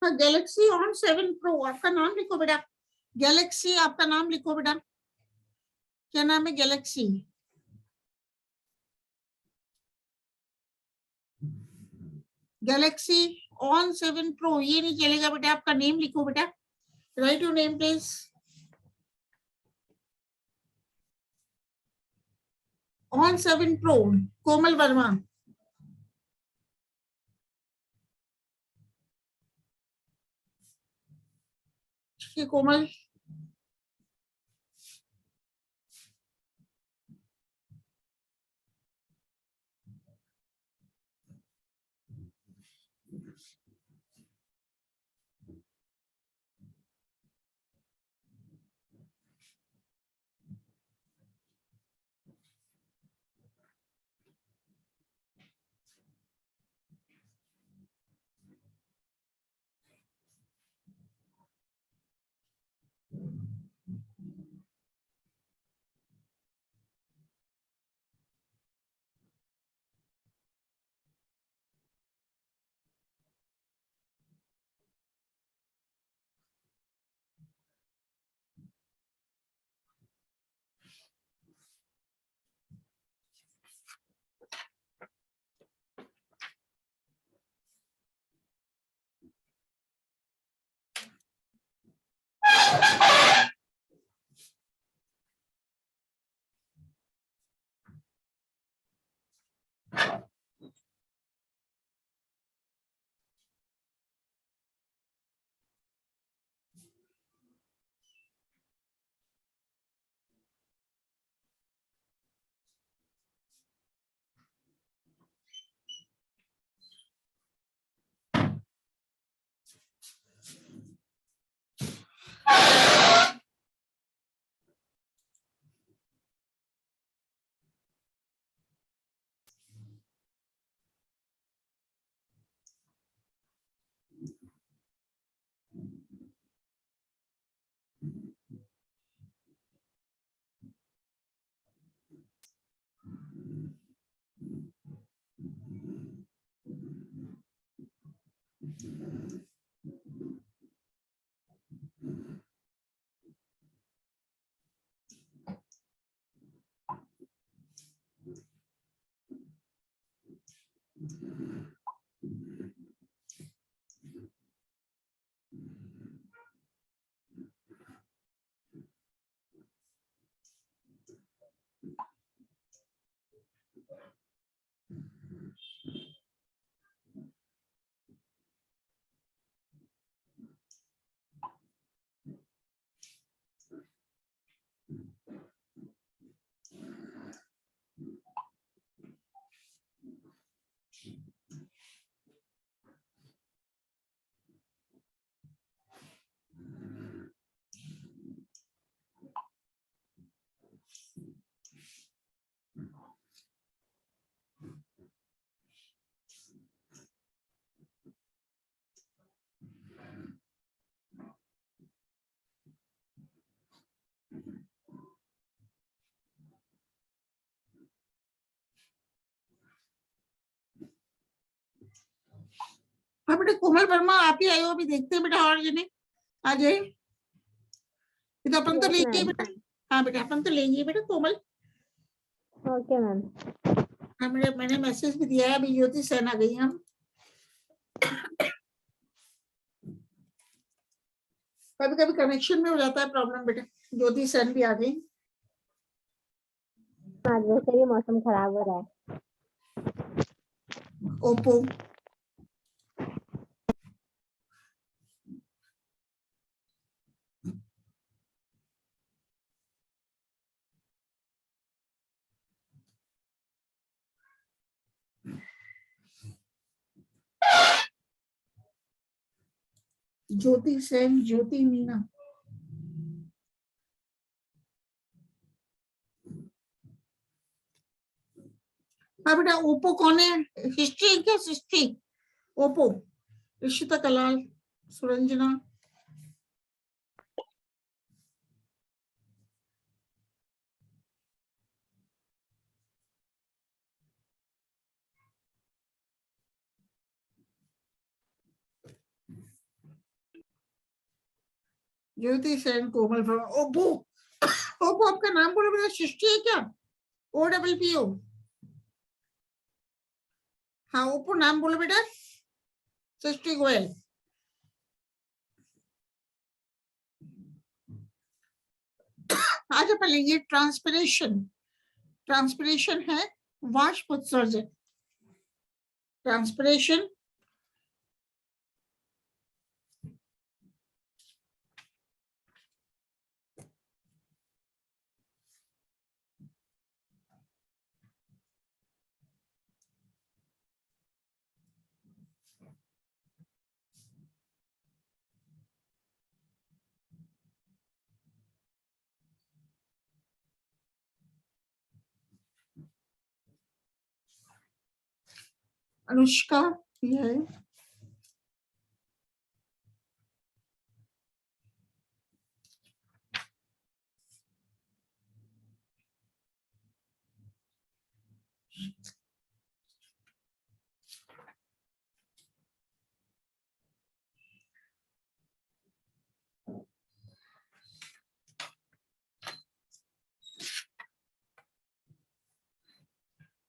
हाँ, Galaxy on 7 pro, आपका नाम लिखो बेटा। गैलेक्सी, आपका नाम लिखो बेटा, क्या नाम है? गैलेक्सी। गैलेक्सी ऑन 7 प्रो, ये नहीं चलेगा बेटा, आपका नेम लिखो बेटा। Write your name please. On 7 pro, Komal Verma. ठीक है कोमल। हाँ बेटा कोमल वर्मा, आप ही आए हो, अभी देखते हैं बेटा और जने आ जाए। ये तो अपन तो Yes, लेंगे ma'am. बेटा। हाँ बेटा अपन तो लेंगे बेटा कोमल। Okay, ma'am. हाँ मैंने मैसेज भी दिया है, अभी ज्योति सेन आ गई हम। कभी कभी कनेक्शन में हो जाता है प्रॉब्लम बेटा। ज्योति सेन भी आ गई। आज वैसे भी मौसम खराब हो रहा है। ओप्पो। ज्योति सेन, ज्योति मीना। हाँ बेटा ओप्पो कौन है? हिस्ट्री क्या? History Oppo. Rishita Kalal, Suranjana. Jyoti Sen, Komal Verma, Oppo. Oppo आपका नाम बोलो बेटा, सृष्टि है क्या? OPPO। हाँ, ओप्पो नाम बोलो बेटा, सृष्टि गोयल। आज अपन लेंगे ट्रांसपिरेशन। ट्रांसपिरेशन है वाष्प उत्सर्जन। ट्रांसपिरेशन अनुष्का ये है।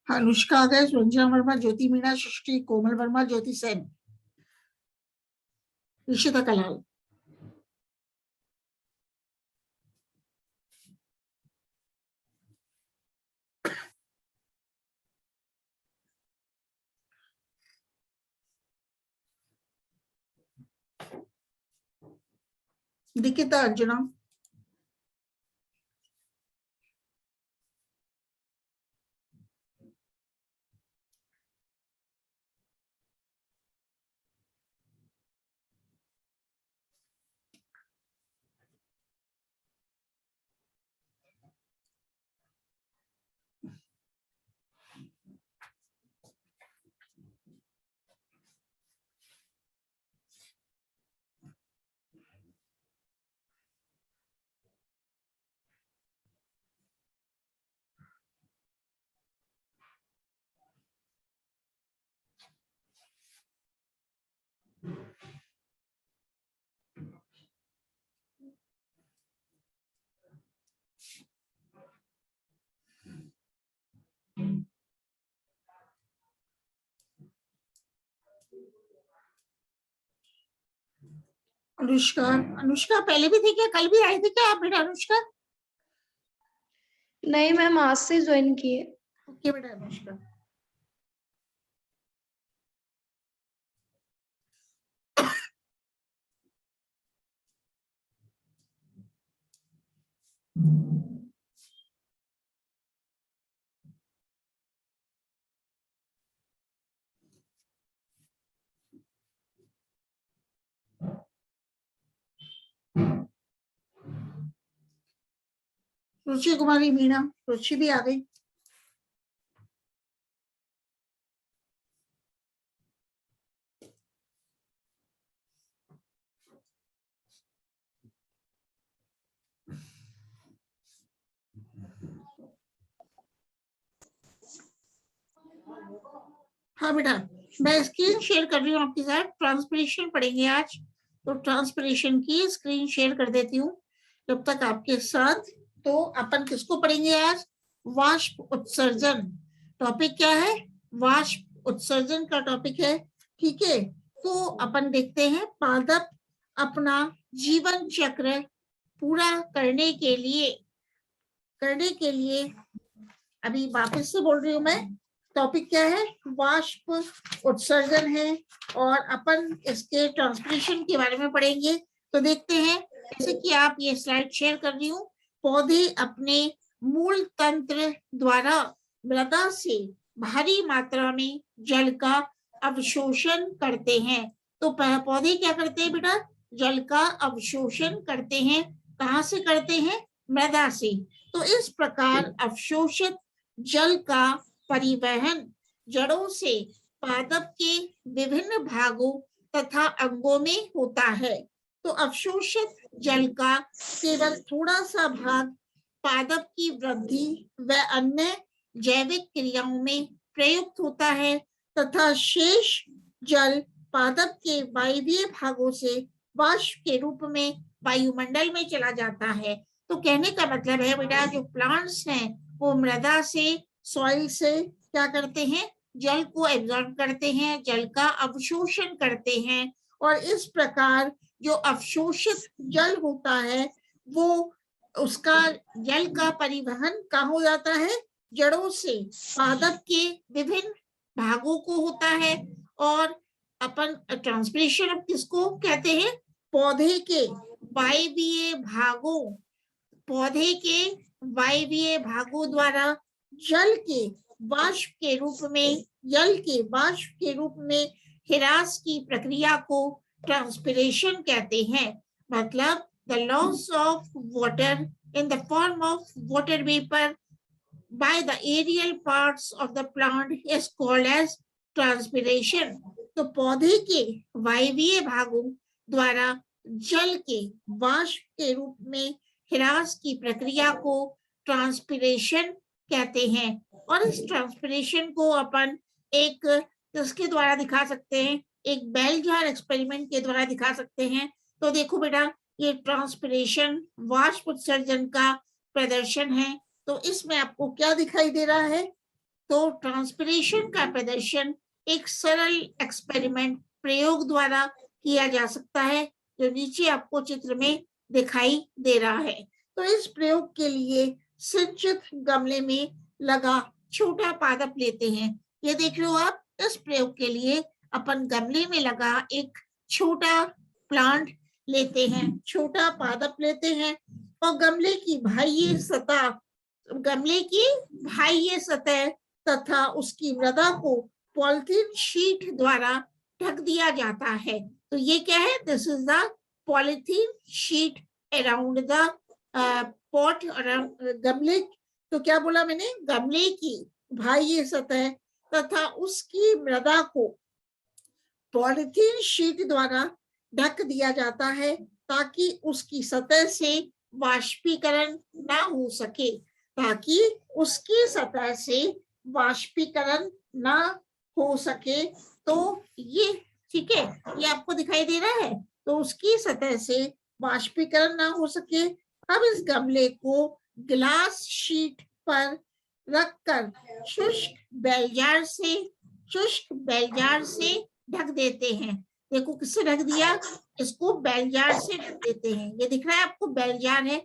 हाँ, अनुष्का आ गए, रंजना वर्मा, ज्योति मीना, सृष्टि, कोमल वर्मा, ज्योति सेन, ऋषिता कलाल। निकिता अर्जुना। अनुष्का, अनुष्का पहले भी थी क्या? कल भी आई थी क्या आप बेटा अनुष्का? नहीं मैम, आज से ज्वाइन किए। ओके बेटा अनुष्का। रुचि कुमारी मीणा, रुचि भी आ गई। हाँ बेटा, मैं स्क्रीन शेयर कर रही हूँ आपके साथ। ट्रांसपिरेशन पढ़ेंगे आज, तो ट्रांसपिरेशन की स्क्रीन शेयर कर देती हूँ जब तक आपके साथ। तो अपन किसको पढ़ेंगे आज? वाष्प उत्सर्जन। टॉपिक क्या है? वाष्प उत्सर्जन का टॉपिक है। ठीक है, तो अपन देखते हैं पादप अपना जीवन चक्र पूरा करने के लिए अभी वापस से बोल रही हूँ मैं। टॉपिक क्या है? वाष्प उत्सर्जन है, और अपन इसके ट्रांसपिरेशन के बारे में पढ़ेंगे। तो देखते हैं, जैसे कि आप ये स्लाइड शेयर कर रही हूँ। पौधे अपने मूल तंत्र द्वारा मृदा से भारी मात्रा में जल का अवशोषण करते हैं। तो पौधे क्या करते हैं बेटा? जल का अवशोषण करते हैं। कहाँ से करते हैं? मृदा से। तो इस प्रकार अवशोषित जल का परिवहन जड़ों से पादप के विभिन्न भागों तथा अंगों में होता है। तो अवशोषित जल का केवल थोड़ा सा भाग पादप की वृद्धि व अन्य जैविक क्रियाओं में प्रयुक्त होता है, तथा शेष जल पादप के वायवीय भागों से वाष्प के रूप में वायुमंडल में चला जाता है। तो कहने का मतलब है बेटा जो प्लांट्स हैं वो मृदा से, सॉइल से क्या करते हैं, जल को एब्जॉर्ब करते हैं, जल का अवशोषण करते हैं, और इस प्रकार जो अवशोषित जल होता है वो उसका जल का परिवहन कहाँ हो जाता है, जड़ों से पादप के विभिन्न भागों को होता है। और अपन ट्रांसपिरेशन अब किसको कहते हैं, पौधे के वायवीय भागों, पौधे के वायवीय भागों द्वारा जल के वाष्प के रूप में, जल के वाष्प के रूप में ह्रास की प्रक्रिया को ट्रांसपिरेशन कहते हैं। मतलब the loss of water in the form of water vapor by the aerial parts of the plant is called as transpiration। तो पौधे के वायवीय भागों द्वारा जल के वाष्प के रूप में ह्रास की प्रक्रिया को ट्रांसपिरेशन कहते हैं। और इस ट्रांसपिरेशन को अपन एक इसके द्वारा दिखा सकते हैं, एक बेल जार एक्सपेरिमेंट के द्वारा दिखा सकते हैं। तो देखो बेटा ये ट्रांसपिरेशन वाष्प उत्सर्जन का प्रदर्शन है। तो इसमें आपको क्या दिखाई दे रहा है, तो ट्रांसपिरेशन का प्रदर्शन एक सरल एक्सपेरिमेंट प्रयोग द्वारा किया जा सकता है, जो नीचे आपको चित्र में दिखाई दे रहा है। तो इस प्रयोग के लिए सिंचित गमले में लगा छोटा पादप लेते हैं। ये देख रहे हो आप, इस प्रयोग के लिए अपन गमले में लगा एक छोटा प्लांट लेते हैं, छोटा पादप लेते हैं, और गमले की बाह्य सतह, गमले की बाह्य सतह तथा उसकी मृदा को पॉलिथीन शीट द्वारा ढक दिया जाता है। तो ये क्या है, this is the polythene sheet around the pot, गमले। तो क्या बोला मैंने, गमले की बाह्य सतह तथा उसकी मृदा को पॉलिथीन शीट द्वारा ढक दिया जाता है ताकि उसकी सतह से वाष्पीकरण ना हो सके, ताकि उसकी सतह से वाष्पीकरण ना हो सके। तो ये ठीक है, ये आपको दिखाई दे रहा है, तो उसकी सतह से वाष्पीकरण ना हो सके। अब इस गमले को ग्लास शीट पर रखकर शुष्क बेलजार से ढक देते हैं। देखो किससे ढक दिया, इसको बेलजार से ढक देते हैं। ये दिख रहा है आपको, बेलजार है,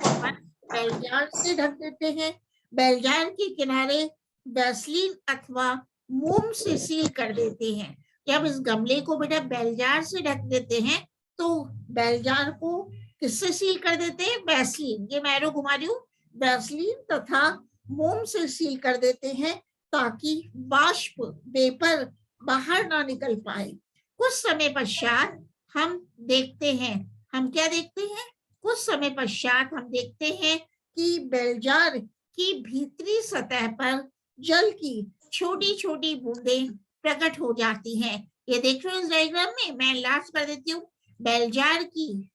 बेलजार से ढक देते हैं। बेलजार के किनारे वैसलीन अथवा मोम से सील कर देते हैं। जब इस गमले को बेटा बेलजार से ढक देते हैं तो बेलजार को किससे सील कर देते हैं, वैसलीन, ये मैं एरो घुमा रही हूँ, वैसलीन तथा मोम से सील कर देते हैं ताकि वाष्प वेपर बाहर ना निकल पाए। कुछ समय पश्चात हम देखते हैं, हम क्या देखते हैं, कुछ समय पश्चात हम देखते हैं कि बेलजार की भीतरी सतह पर जल की छोटी छोटी बूंदें प्रकट हो जाती हैं। ये देख रहे हो इस डायग्राम में, मैं लास्ट कर देती हूँ। बेलजार की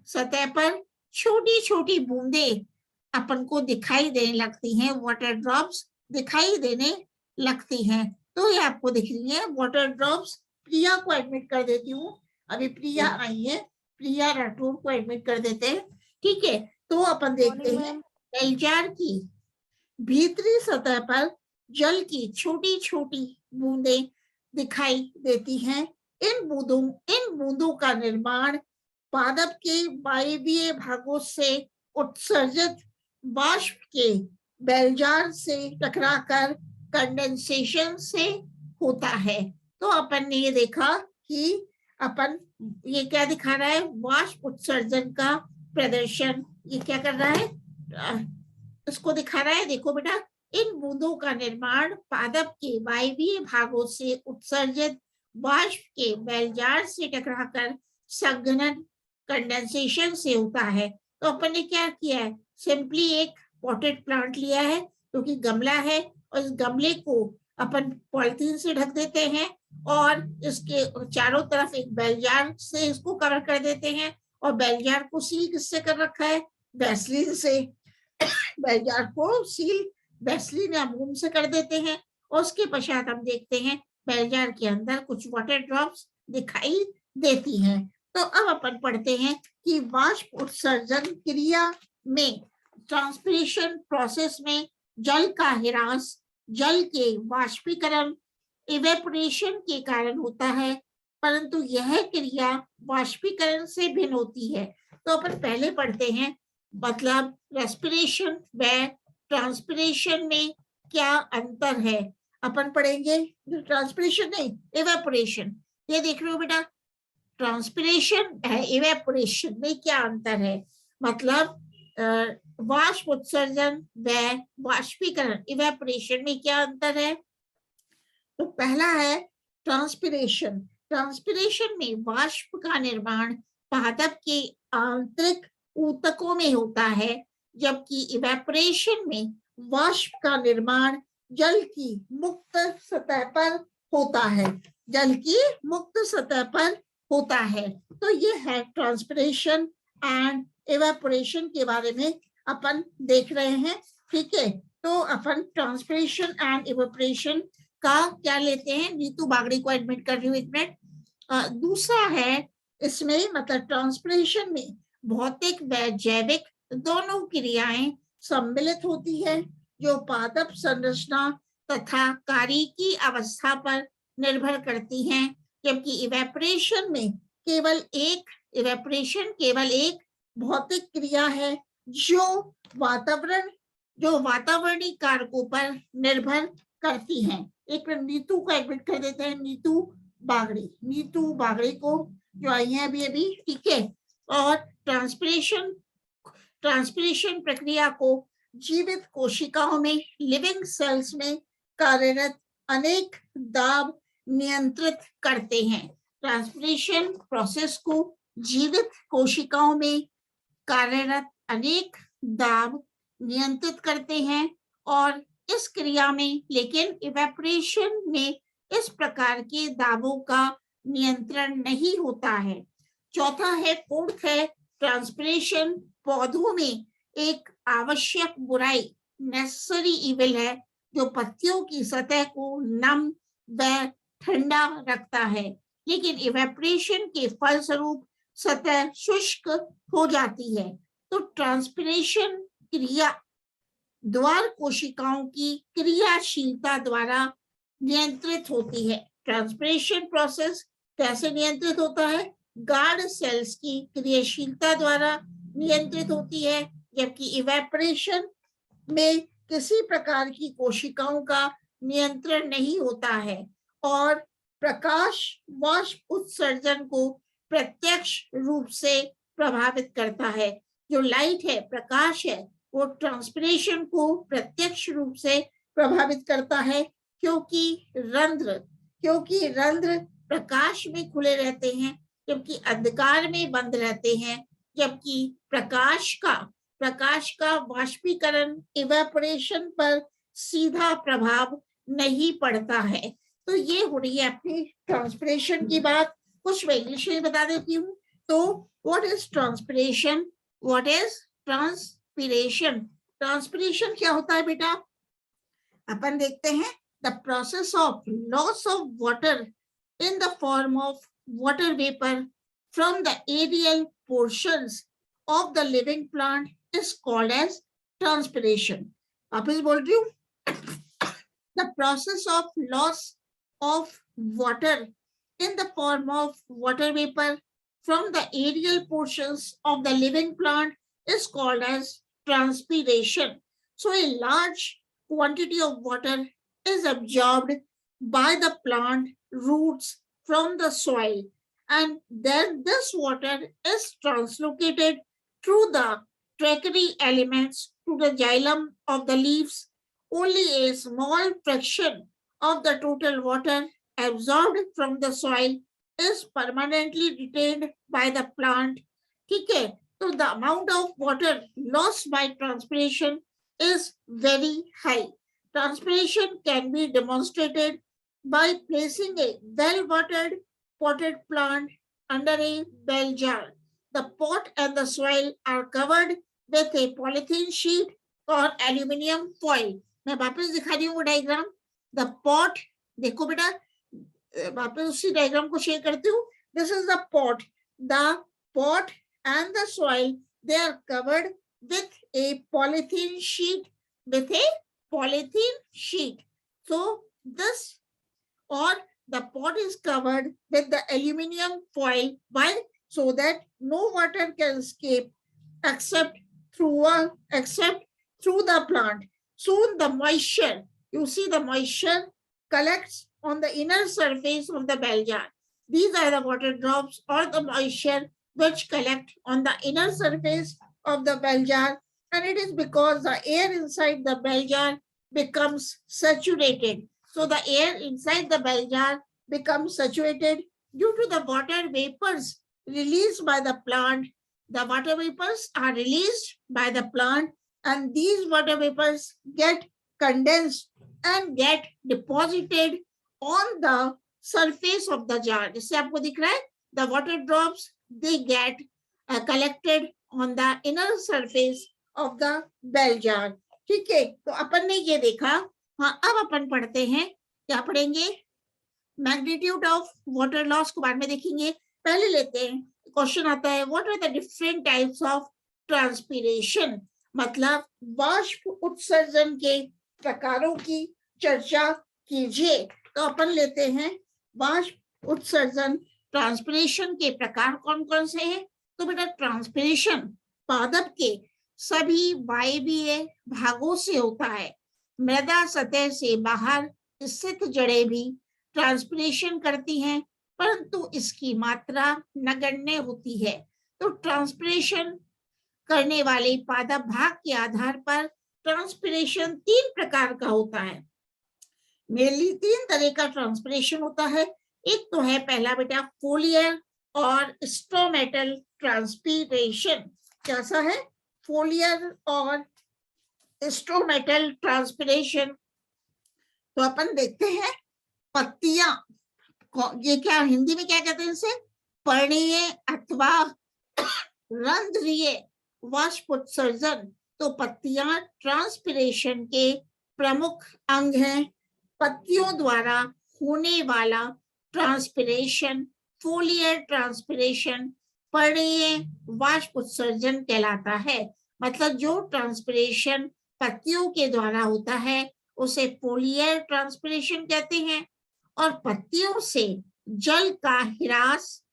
सतह पर छोटी छोटी बूंदें अपन को दिखाई देने लगती हैं, वाटर ड्रॉप्स दिखाई देने लगती हैं। तो ये आपको दिख रही है वाटर ड्रॉप्स। प्रिया को एडमिट कर देती हूँ, अभी प्रिया आई है, प्रिया राठौर को एडमिट कर देते हैं, ठीक है। तो अपन देखते हैं बेलजार की भीतरी सतह पर जल की छोटी छोटी बूंदें दिखाई देती हैं। इन बूंदों का निर्माण पादप के वायवीय भागों से उत्सर्जित वाष्प के बेलजार से टकराकर कंडेंसेशन से होता है। तो अपन ने ये देखा कि अपन ये क्या दिखा रहा है, वाष्प उत्सर्जन का प्रदर्शन, ये क्या कर रहा है, इसको दिखा रहा है। देखो बेटा, इन बूंदों का निर्माण पादप के वायवीय भागों से उत्सर्जित वाष्प के बेलजार से टकराकर संघनन कंडेंसेशन से होता है। तो अपन ने क्या किया है, सिंपली एक पॉटेड प्लांट लिया है क्योंकि गमला है, और इस गमले को अपन पॉलिथीन से ढक देते हैं और इसके चारों तरफ एक बेलजार से इसको कवर कर देते हैं, और बेलजार को सील किससे कर रखा है, वैसलीन से। बेलजार को सील वैसलीन या मोम से कर देते हैं, और उसके पश्चात हम देखते हैं बेलजार के अंदर कुछ वाटर ड्रॉप्स दिखाई देती हैं। तो अब अपन पढ़ते हैं कि वाष्प उत्सर्जन क्रिया में, ट्रांसपिरेशन प्रोसेस में जल का ह्रास जल के वाष्पीकरण इवेपोरेशन के कारण होता है, परंतु यह क्रिया वाष्पीकरण से भिन्न होती है। तो अपन पहले पढ़ते हैं, मतलब रेस्पिरेशन व ट्रांसपिरेशन में क्या अंतर है। अपन पढ़ेंगे ट्रांसपिरेशन नहीं, इवेपोरेशन। ये देख रहे हो बेटा, ट्रांसपिरेशन है, इवेपोरेशन में क्या अंतर है, मतलब वाष्प उत्सर्जन व वाष्पीकरण इवेपोरेशन में क्या अंतर है। तो पहला है ट्रांसपिरेशन। ट्रांसपिरेशन में वाष्प का निर्माण पादप के आंतरिक ऊतकों में होता है, जबकि इवेपोरेशन में वाष्प का निर्माण जल की मुक्त सतह पर होता है, जल की मुक्त सतह पर होता है। तो ये है ट्रांसपिरेशन एंड इवेपोरेशन के बारे में अपन देख रहे हैं, ठीक है। तो अपन ट्रांसपिरेशन एंड इवेपोरेशन का क्या लेते हैं, नीतू बागड़ी को एडमिट कर रही हूँ, एक मिनट। दूसरा है इसमें, मतलब ट्रांसपिरेशन में भौतिक व जैविक दोनों क्रियाएं सम्मिलित होती है, जो पादप संरचना तथा कार्य की अवस्था पर निर्भर करती हैं, जबकि इवेपोरेशन में केवल एक भौतिक क्रिया है जो वातावरणीय कारकों पर निर्भर करती हैं। एक नीतू को एडमिट कर देते हैं, नीतू बागड़ी को जो आई है अभी, ठीक है। और ट्रांसपिरेशन प्रक्रिया को जीवित कोशिकाओं में, लिविंग सेल्स में कार्यरत अनेक दाब नियंत्रित करते हैं। ट्रांसपिरेशन प्रोसेस को जीवित कोशिकाओं में कार्यरत अनेक दाब नियंत्रित करते हैं, और इस क्रिया में, लेकिन इवेपोरेशन में इस प्रकार के दाबों का नियंत्रण नहीं होता है। चौथा है, फोर्थ है, ट्रांसपिरेशन पौधों में एक आवश्यक बुराई, नेसेसरी इविल है, जो पत्तियों की सतह को नम व ठंडा रखता है, लेकिन इवेपोरेशन के फलस्वरूप सतह शुष्क हो जाती है। तो ट्रांसपिरेशन क्रिया द्वार कोशिकाओं की क्रियाशीलता द्वारा नियंत्रित होती है। ट्रांसपिरेशन प्रोसेस कैसे नियंत्रित होता है, गार्ड सेल्स की क्रियाशीलता द्वारा नियंत्रित होती है, जबकि इवेपोरेशन में किसी प्रकार की कोशिकाओं का नियंत्रण नहीं होता है, और प्रकाश वाष्प उत्सर्जन को प्रत्यक्ष रूप से प्रभावित करता है। जो लाइट है, प्रकाश है, वो ट्रांसपिरेशन को प्रत्यक्ष रूप से प्रभावित करता है, क्योंकि रंध्र प्रकाश में खुले रहते हैं, जबकि अंधकार में बंद रहते हैं, जबकि प्रकाश का वाष्पीकरण इवेपोरेशन पर सीधा प्रभाव नहीं पड़ता है। तो ये हो रही है अपनी ट्रांसपिरेशन की बात। कुछ मैं इंग्लिश में बता देती हूँ। तो what is transpiration, what is transpiration. Transpiration क्या होता है बेटा, अपन देखते हैं, the process of loss of water in the form of water vapor from the aerial portions of the living plant is called as transpiration. वापस बोल रही हूँ, the process of loss of water in the form of water vapor from the aerial portions of the living plant is called as transpiration. So a large quantity of water is absorbed by the plant roots from the soil, and then this water is translocated through the trachea elements to the xylem of the leaves. Only a small fraction of the total water absorbed from the soil is permanently retained by the plant. ठीक है, तो the amount of water lost by transpiration is very high. Transpiration can be demonstrated by placing a well-watered potted plant under a bell jar. The pot and the soil are covered with a polythene sheet or aluminium foil. मैं वापस दिखा रही हूँ वो diagram. The pot, देखो बेटा, वापस उसी डायग्राम को शेयर करती हूँ। This is the pot. the pot and the soil, they are covered with a polythene sheet, So this, or the pot is covered with the aluminum foil. Why? So that no water can escape except through the plant. Soon the moisture, you see the moisture collects on the inner surface of the bell jar. These are the water drops or the moisture which collect on the inner surface of the bell jar, and it is because the air inside the bell jar becomes saturated. So the air inside the bell jar becomes saturated due to the water vapors released by the plant. The water vapors are released by the plant, and these water vapors get condensed and get deposited on the surface of the jar. जिससे आपको दिख रहा है, the water drops, they get collected on the inner surface of the bell jar. ठीक है, तो अपन ने ये देखा. हाँ, अब अपन पढ़ते हैं, क्या पढ़ेंगे? मैग्नीट्यूड ऑफ वाटर लॉस को बाद में देखेंगे. पहले लेते हैं, क्वेश्चन आता है, what are the different types of transpiration, मतलब वाष्प उत्सर्जन के प्रकारों की चर्चा कीजिए. तो अपन लेते हैं वाष्प उत्सर्जन, ट्रांसपीरेशन के प्रकार कौन कौन से हैं. तो बेटा ट्रांसपीरेशन पादप के सभी वायवीय भागों से होता है. मृदा सतह से बाहर स्थित जड़ें भी ट्रांसपीरेशन करती हैं, परंतु इसकी मात्रा नगण्य होती है. तो ट्रांसपीरेशन करने वाले पादप भाग के आधार पर ट्रांसपीरेशन 3 प्रकार का होता है. मेनली 3 तरह का ट्रांसपीरेशन होता है. एक तो है पहला बेटा फोलियर और स्ट्रोमेटल ट्रांसपीरेशन. कैसा है? फोलियर और स्ट्रोमेटल ट्रांसपीरेशन. तो अपन देखते हैं पत्तियां, ये क्या हिंदी में क्या कहते हैं इसे? पर्णीय अथवा रंध्रीय वाष्प उत्सर्जन. तो पत्तियां ट्रांसपीरेशन के प्रमुख अंग हैं. पत्तियों द्वारा होने वाला ट्रांसपीरेशन फोलियर ट्रांसपीरेशन पर्णीय वाष्प उत्सर्जन कहलाता है. मतलब जो ट्रांसपीरेशन पत्तियों के द्वारा होता है उसे फोलियर ट्रांसपीरेशन कहते हैं. और पत्तियों से जल का ह्रास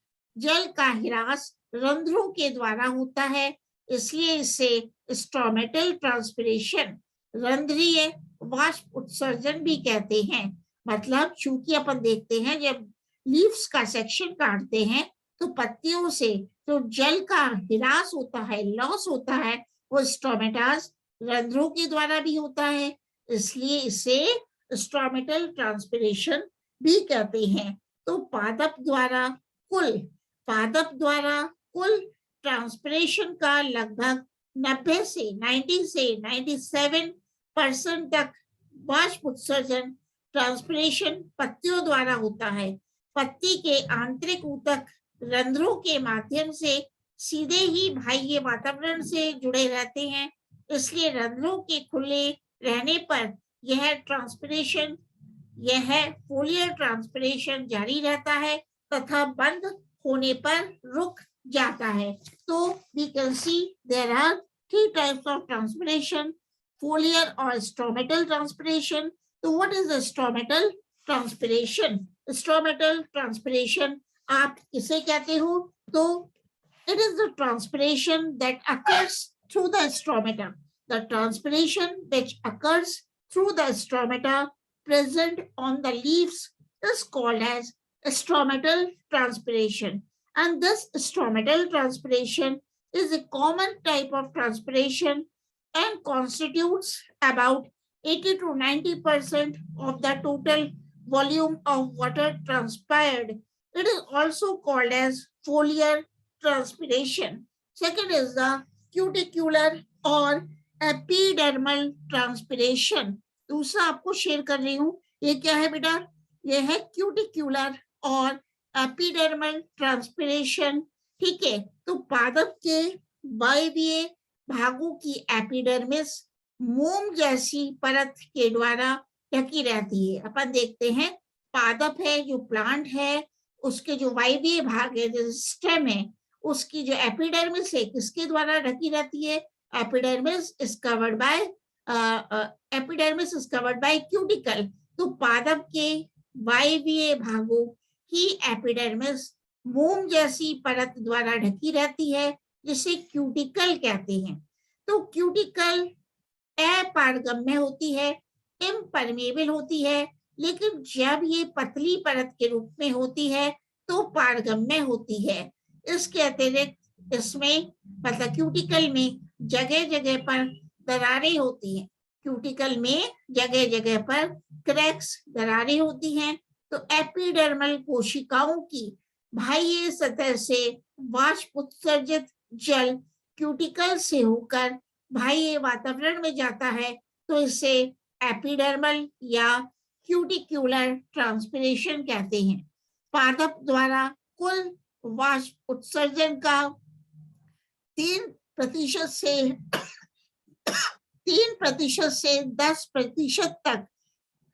रंध्रों के द्वारा होता है, इसलिए इसे स्ट्रोमेटल ट्रांसपीरेशन, रंध्रीय वाष्प उत्सर्जन भी कहते हैं. मतलब चूंकि अपन देखते हैं जब लीव्स का सेक्शन काटते हैं तो पत्तियों से जो जल का ह्रास होता है, लॉस होता है, वो स्ट्रोमेटास रंध्रों के द्वारा भी होता है, इसलिए इसे स्ट्रोमेटल ट्रांसपीरेशन भी कहते हैं. तो पादप द्वारा कुल ट्रांसपीरेशन का लगभग 90 से 97% तक वाष्प उत्सर्जन ट्रांसपीरेशन पत्तियों द्वारा होता है. पत्ती के आंतरिक ऊतक रंध्रों के माध्यम से सीधे ही बाह्य वातावरण से जुड़े रहते हैं, इसलिए रंध्रों के खुले रहने पर यह फोलियर ट्रांसपीरेशन जारी रहता है तथा बंद होने पर रुक जाता है. तो we can see there are 3 types of transpiration, foliar or stromatal transpiration. तो what is the stromatal transpiration? Stromatal transpiration आप इसे कहते हो तो it is the transpiration that occurs through the stromata. The transpiration which occurs through the stromata present on the leaves is called as stromatal transpiration. And this stromatal transpiration is a common type of transpiration and constitutes about 80 to 90% of the total volume of water transpired. It is also called as foliar transpiration. Second is the cuticular or epidermal transpiration. दूसरा आपको share कर रही हूँ, ये क्या है बेटा? ये है क्यूटिक्यूलर और एपिडर्मल ट्रांसपीरेशन. ठीक है, तो पादप के वायवीय भागों की एपिडर्मिस मोम जैसी परत के द्वारा ढकी रहती है. अपन देखते हैं पादप है, जो प्लांट है, उसके जो वायवीय भाग है, जो स्टेम है, उसकी जो एपिडर्मिस है किसके द्वारा ढकी रहती है? Epidermis is covered by cuticle. तो पादप के वायवीय भागों की एपिडर्मिस मोम जैसी परत द्वारा ढकी रहती है, जिसे क्यूटिकल कहते हैं। तो क्यूटिकल अपारगम्य होती है, इम्परमेबल होती है, लेकिन जब ये पतली परत के रूप में होती है तो पारगम्य होती है। इसके अतिरिक्त इसमें मतलब क्यूटिकल में जगह जगह पर दरारें होती हैं। क्यूटिकल में जगह जगह पर क्रैक्स, दरारें होती हैं। तो एपिडर्मल कोशिकाओं की बाह्य सतह से वाष्प उत्सर्जित जल क्यूटिकल से होकर बाह्य वातावरण में जाता है, तो इसे एपिडर्मल या क्यूटिक्यूलर ट्रांसपिरेशन कहते हैं। पादप द्वारा कुल वाष्प उत्सर्जन का 3% से 10% तक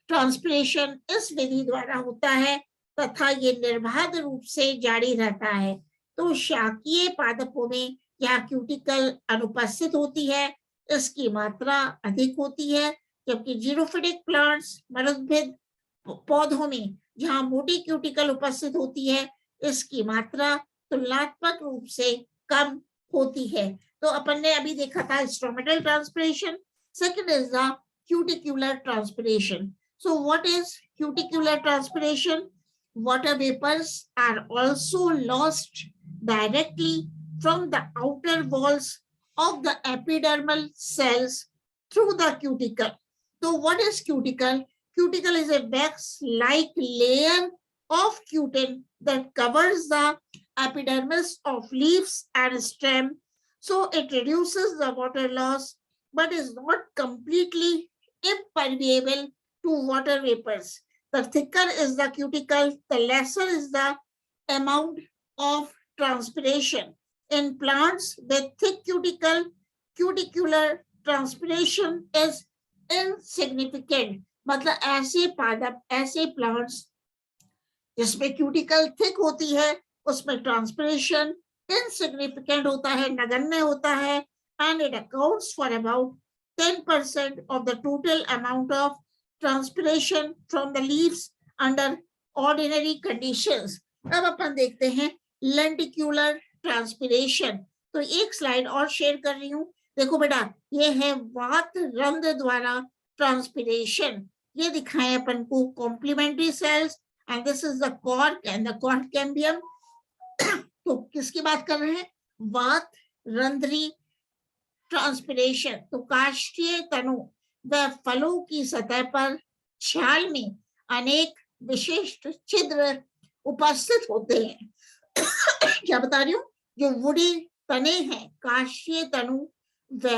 ट्रांसपिरेशन इस विधि द्वारा होता है तथा ये निर्बाध रूप से जारी रहता है। तो शाकीय पादपों में यहाँ क्यूटिकल अनुपस्थित होती है, इसकी मात्रा अधिक होती है, जबकि जीरोफिटिक प्लांट्स, मरुद्भिद पौधों में जहाँ मोटी क्यूटिकल उपस्थित होती है, इसकी मात्रा तुलनात्मक रूप से कम होती है। तो अपन ने अभी देखा था stomatal transpiration, second is the cuticular transpiration. So what is cuticular transpiration? Water vapors are also lost directly from the outer walls of the epidermal cells through the cuticle. So what is cuticle? Cuticle is a wax-like layer of cutin that covers the epidermis of leaves and stem. So it reduces the water loss, but is not completely impermeable to water vapors. The thicker is the cuticle, the lesser is the amount of transpiration. In plants with thick cuticle, cuticular transpiration is insignificant. मतलब ऐसे पादप, ऐसे plants जिसमें cuticle thick होती है, उसमें transpiration insignificant होता है, नगण्य होता है, and it accounts for about 10% of the total amount of transpiration from the leaves under ordinary conditions. अब अपन देखते हैं लेंटिक्यूलर ट्रांसपिरेशन। तो एक स्लाइड और शेयर कर रही हूँ, देखो बेटा, ये है वात रंध्र द्वारा ट्रांसपिरेशन। ये दिखाएं अपन को complementary cells, and this is the cork and the cork cambium. तो किसकी बात कर रहे हैं? वात रंध्री ट्रांसपिरेशन। तो काष्ठीय तनु व फलों की सतह पर छाल में अनेक विशिष्ट छिद्र उपस्थित होते हैं। क्या बता रही हूँ? जो वुडी तने हैं, काष्ठीय तनु व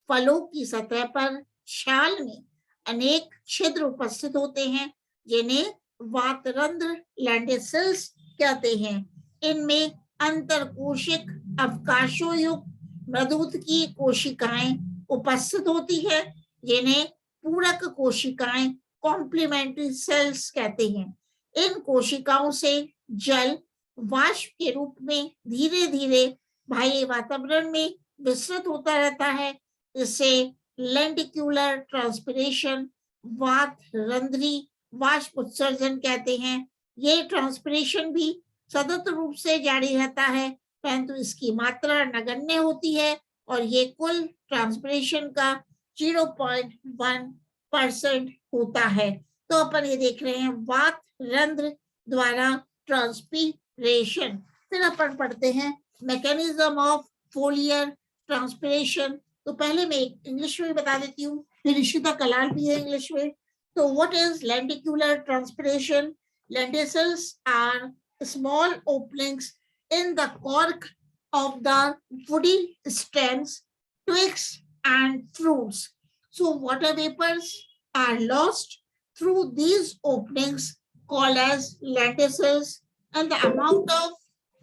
फलों की सतह पर छाल में अनेक छिद्र उपस्थित होते हैं, जिन्हें वातरंध्र लेंटिसल्स कहते हैं। इनमें अंतरकोशिक अवकाशों युक्त मृदुत की कोशिकाएं उपस्थित होती है, जिन्हें पूरक कोशिकाएं कॉम्प्लीमेंट्री सेल्स कहते हैं। इन कोशिकाओं से जल वाष्प के रूप में धीरे धीरे बाह्य वातावरण में विस्तृत होता रहता है। इसे लेंटिक्यूलर ट्रांसपिरेशन, वात रंध्री वाष्प उत्सर्जन कहते हैं। ये ट्रांसपिरेशन भी सतत रूप से जारी रहता है, परंतु इसकी मात्रा नगण्य होती है और ये कुल ट्रांसपिरेशन का 0.1% होता है। तो अपन ये देख रहे हैं वात रंध्र द्वारा ट्रांसपिरेशन। फिर अपन पढ़ते हैं मैकेनिज्म ऑफ फोलियर ट्रांसपिरेशन। तो पहले मैं इंग्लिश में बता देती हूँ, फिर इशिता कलाल भी है इंग्लिश में। तो what is lenticular transpiration? Lenticels are small openings in the cork of the woody stems, twigs and fruits. So water vapors are lost through these openings called as lenticels, and the amount of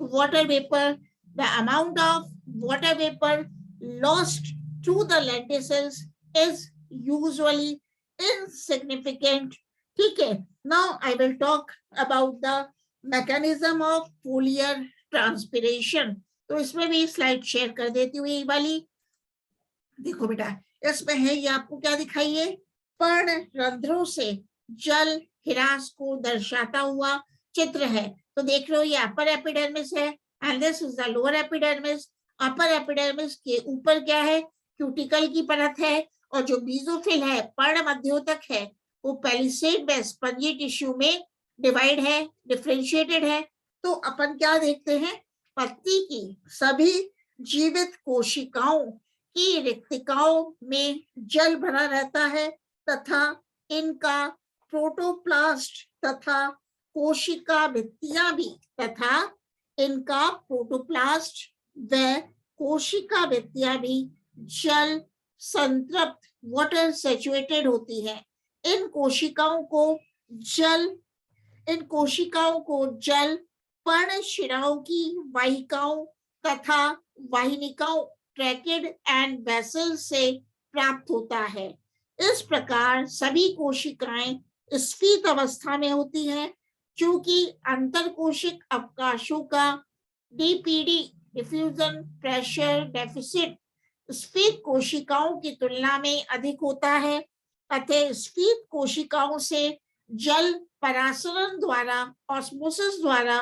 water vapor lost through the lenticels is usually insignificant. ठीक है, now I will talk about the mechanism of फोलियर transpiration, तो इसमें भी slide share कर देती हूँ ये वाली। देखो बेटा, इसमें है ये आपको क्या दिखाइए, पर्ण रंध्रों से जल ह्रास को दर्शाता हुआ चित्र है। तो देख रहे हो ये अपर एपिडर्मिस है and this is the lower epidermis. Upper epidermis के ऊपर क्या है, क्यूटिकल की परत है, और जो बीजोफिल है पर्ण मध्योतक है वो पैलिसेड में स्पंजी टिश्यू में डिवाइड है, डिफरेंशिएटेड है। तो अपन क्या देखते हैं, पत्ती की सभी जीवित कोशिकाओं की रिक्तिकाओं में जल भरा रहता है तथा इनका प्रोटोप्लास्ट तथा कोशिका भित्तियां भी तथा इनका प्रोटोप्लास्ट व कोशिका भित्तियां भी जल संतृप्त वाटर सैचुरेटेड होती है। इन कोशिकाओं को जल पर्णशिराओं की वाहिकाओं तथा वाहिनिकाओं ट्रैकेड एंड वेसल से प्राप्त होता है। इस प्रकार सभी कोशिकाएं स्फीत अवस्था में होती हैं, क्योंकि अंतरकोशिक अवकाशों का डीपीडी डिफ्यूजन प्रेशर डेफिसिट स्फीत कोशिकाओं की तुलना में अधिक होता है। अतः स्फीत कोशिकाओं से जल परासरण द्वारा ऑस्मोसिस द्वारा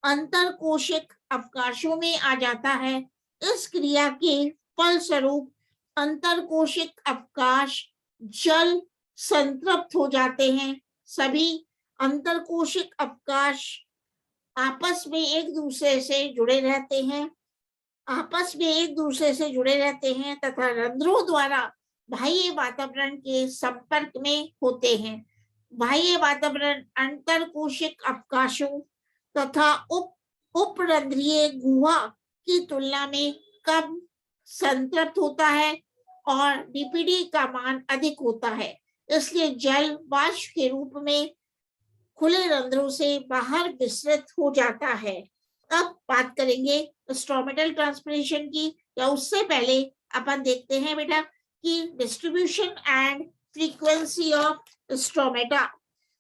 अंतरकोशिक अवकाशों में आ जाता है। इस क्रिया के फलस्वरूप अंतरकोशिक अवकाश जल संतृप्त हो जाते हैं। सभी अंतरकोशिक अवकाश आपस में एक दूसरे से जुड़े रहते हैं तथा रंध्रों द्वारा बाह्य वातावरण के संपर्क में होते हैं। बाह्य वातावरण अंतरकोशिक अवकाशों तथा उपरंध्रीय गुहा की तुलना में कम संतृप्त होता है और डीपीडी का मान अधिक होता है। इसलिए जल वाष्प के रूप में खुले रंध्रों से बाहर विसरित हो जाता है। अब बात करेंगे स्ट्रोमेटल ट्रांसपिरेशन की, या उससे पहले अपन देखते हैं बेटा कि distribution and frequency of stromata.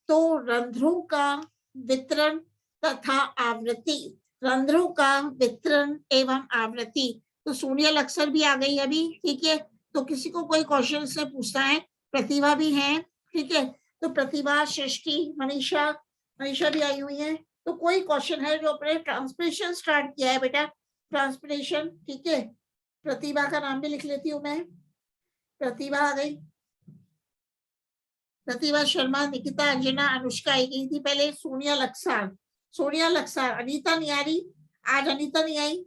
तो रंध्रों का वितरण तथा आवृत्ति, रंध्रों का वितरण एवं आवृत्ति। तो सोनियल अक्सर भी आ गई अभी, ठीक है। तो किसी को कोई क्वेश्चन से पूछता है, प्रतिभा भी है, ठीक है। तो प्रतिभा, सृष्टि, मनीषा भी आई हुई है। तो कोई क्वेश्चन है जो अपने ट्रांसपिरेशन स्टार्ट किया है बेटा, ट्रांसपिरेशन, ठीक है। प्रतिभा का नाम भी लिख लेती हूँ मैं, प्रतिभा आ गई, प्रतिभा शर्मा, निकिता, अंजना, अनुष्का आई गई थी पहले, सोनिया लक्सार, अनीता नहीं आ रही आज, अनीता नहीं आई,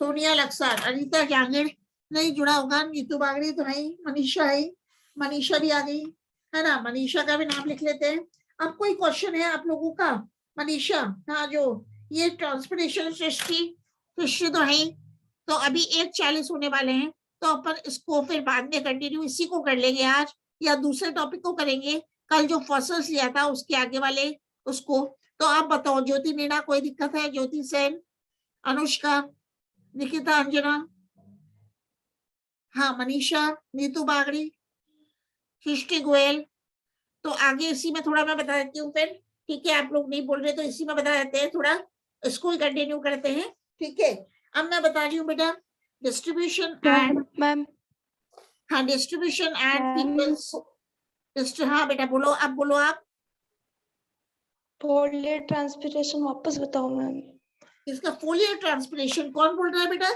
सोनिया लक्सार, अनीता जांगिड़ नहीं जुड़ा होगा, नीतू बागड़ी तो नहीं, मनीषा है, मनीषा भी आ गई है ना, मनीषा का भी नाम लिख लेते हैं। अब कोई क्वेश्चन है आप लोगों का, मनीषा, हाँ, जो ये ट्रांसपिरेशन सृष्टि तो है, तो अभी 1:40 होने वाले हैं, तो अपन इसको फिर बाद में कंटिन्यू इसी को कर लेंगे आज, या दूसरे टॉपिक को करेंगे कल, जो फॉसिल्स लिया था उसके आगे वाले उसको। तो आप बताओ, ज्योति मीणा कोई दिक्कत है, ज्योति सेन, अनुष्का, निकिता, अंजना, हाँ, मनीषा, नीतू बागड़ी, सृष्टि गोयल। तो आगे इसी में थोड़ा मैं बता देती हूँ फिर, ठीक है। आप लोग नहीं बोल रहे तो इसी में बता देते हैं, थोड़ा इसको ही कंटिन्यू करते हैं, ठीक है। अब मैं बता रही हूँ बेटा डिस्ट्रीब्यूशन एंड, मैम, हाँ, डिस्ट्रीब्यूशन एंड फ्रीक्वेंसी। हाँ बेटा बोलो, अब बोलो आप। फोलियर ट्रांसपिरेशन वापस बताओ मैम। इसका फोलियर ट्रांसपिरेशन कौन बोल रहा है बेटा?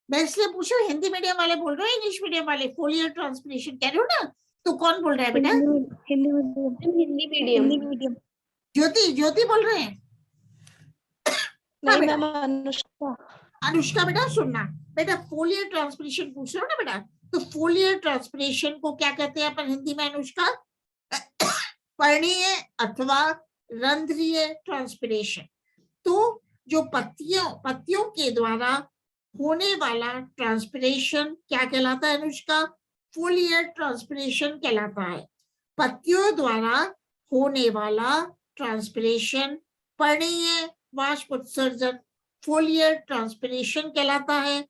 मैं इसलिए पूछू, हिंदी मीडियम वाले बोल रहे हो, इंग्लिश मीडियम वाले? फोलियर ट्रांसपिरेशन कह रहे हो ना, तो कौन बोल रहा है बेटा? हिंदी मीडियम। ज्योति बोल रहे हैं? नहीं मैम, अनुष्का बेटा सुनना, बेटा फोलियर ट्रांसपिरेशन पूछ रहे हो ना बेटा, तो फोलियर ट्रांसपिरेशन को क्या कहते हैं अपन हिंदी में अनुष्का? पर्णीय अथवा रंध्रीय ट्रांसपिरेशन। तो जो पत्तियों के द्वारा होने वाला ट्रांसपिरेशन क्या कहलाता है अनुष्का? फोलियर ट्रांसपिरेशन कहलाता है। पत्तियों द्वारा होने वाला ट्रांसपिरेशन पर्णीय वाष्प उत्सर्जन फोलियर ट्रांसपिरेशन कहलाता है।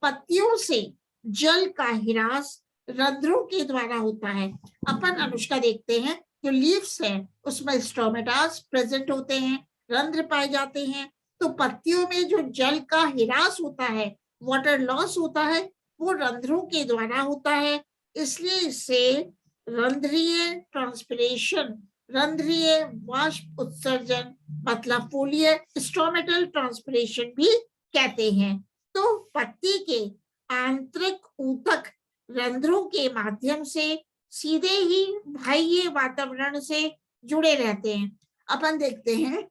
पत्तियों से जल का ह्रास रंध्रों के द्वारा होता है। अपन अनुष्का देखते हैं जो लीव्स है उसमें स्टोमेटास प्रेजेंट होते हैं, रंध्र पाए जाते हैं। तो पत्तियों में जो जल का हिरास होता है, वाटर लॉस होता है, वो रंध्रों के द्वारा होता है। इसलिए इसे रंध्रीय ट्रांसपिरेशन, रंध्रीय वाष्प उत्सर्जन मतलब फोलियर स्टोमेटल ट्रांसपिरेशन भी कहते हैं। तो पत्ती के आंतरिक ऊतक रंध्रों के माध्यम से सीधे ही बाह्य वातावरण से जुड़े रहते हैं। अपन देखते हैं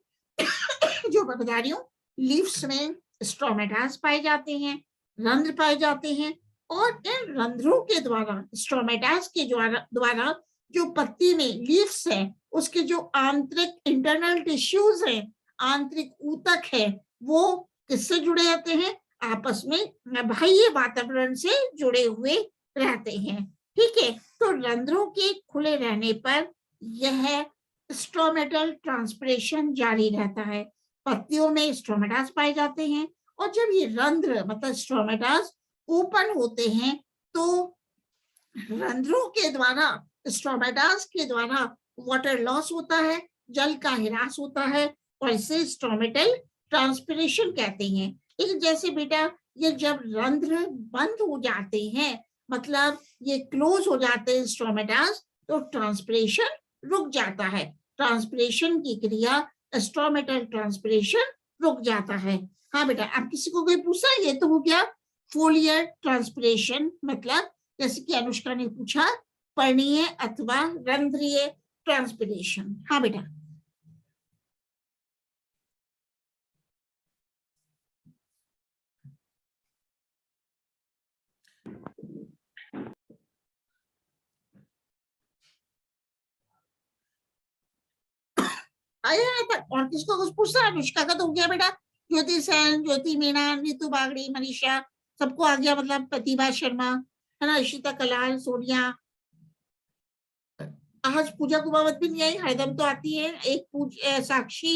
जो मैं बता रही हूँ, लीव्स में स्ट्रोमेटास पाए जाते हैं, रंध्र पाए जाते हैं, और इन रंध्रों के द्वारा, स्ट्रोमेटास के द्वारा जो पत्ती में लीव्स है उसके जो आंतरिक इंटरनल टिश्यूज है, आंतरिक ऊतक है, वो किससे जुड़े रहते हैं? आपस में बाह्य वातावरण से जुड़े हुए रहते हैं। ठीक है, तो रंध्रों के खुले रहने पर यह स्ट्रोमेटल ट्रांसपिरेशन जारी रहता है। पत्तियों में स्ट्रोमेटास पाए जाते हैं, और जब ये रंध्र मतलब स्ट्रोमेटास ओपन होते हैं तो रंध्रों के द्वारा, स्ट्रोमेटास के द्वारा वाटर लॉस होता है, जल का हिरास होता है, और इसे स्ट्रोमेटल ट्रांसपिरेशन कहते हैं। लेकिन जैसे बेटा ये जब रंध्र बंद हो जाते हैं, मतलब ये क्लोज हो जाते हैं स्ट्रोमेटास, तो ट्रांसपिरेशन रुक जाता है। ट्रांसपिरेशन की क्रिया स्ट्रोमेटल ट्रांसपिरेशन रुक जाता है। हाँ बेटा, आप किसी को कोई पूछा ये तो हो गया फोलियर ट्रांसपिरेशन, मतलब जैसे कि अनुष्का ने पूछा पर्णीय अथवा रंध्रीय ट्रांसपिरेशन। हाँ बेटा, आया था। और किसको कुछ पूछना? अनुष्का का तो हो गया बेटा, ज्योति सैन, ज्योति मीना, नीतू बागड़ी, मनीषा, सबको आ गया, मतलब प्रतिभा शर्मा, है ना, इशिता कलाल, सोनिया। आज पूजा कुमावत भी नहीं आई, हरदम तो आती है। एक साक्षी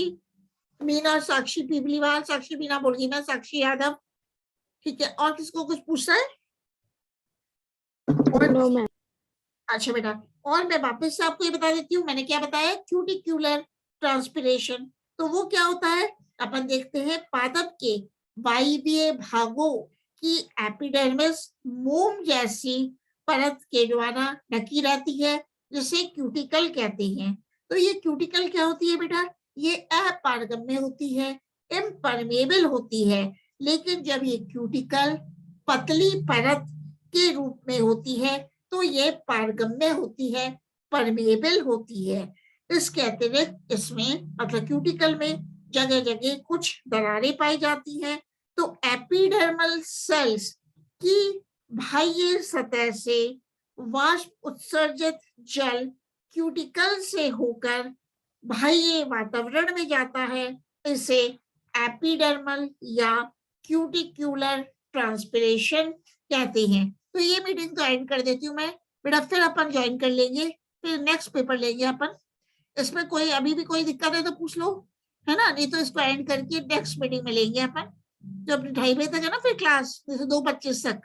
मीना, साक्षी पीपलीवाल, साक्षी मीना बोल गई मैं, साक्षी यादव। ठीक है, और किसको कुछ पूछना है? No ma'am. अच्छा बेटा, और मैं वापस से आपको ये बता देती हूँ, मैंने क्या बताया, क्यूटिक्यूलर ट्रांसपिरेशन। तो वो क्या होता है? अपन देखते हैं पादप के वायवीय भागों की एपिडर्मिस मोम जैसी परत के द्वारा ढकी रहती है, जिसे क्यूटिकल कहते हैं। तो ये क्यूटिकल क्या होती है बेटा? ये अपारगम्य होती है, इम्परमेबल होती है। लेकिन जब ये क्यूटिकल पतली परत के रूप में होती है तो ये पारगम्य होती है, परमेबल होती है। इसके अतिरिक्त इसमें मतलब क्यूटिकल में जगह जगह कुछ दरारें पाई जाती हैं। तो एपिडर्मल सेल्स की बाह्य सतह से वाष्प उत्सर्जित जल क्यूटिकल से होकर बाह्य वातावरण में जाता है। इसे एपिडर्मल या क्यूटिक्यूलर ट्रांसपिरेशन कहते हैं। तो ये मीटिंग तो एंड कर देती हूँ मैं बेटा, फिर अपन ज्वाइन कर लेंगे, फिर नेक्स्ट पेपर लेंगे अपन। इसमें कोई अभी भी कोई दिक्कत है तो पूछ लो, है ना, नहीं तो इसको एंड करके नेक्स्ट मीटिंग में लेंगे अपन, जो अपनी 2:30 बजे तक है ना फिर क्लास, जैसे 2:25 तक।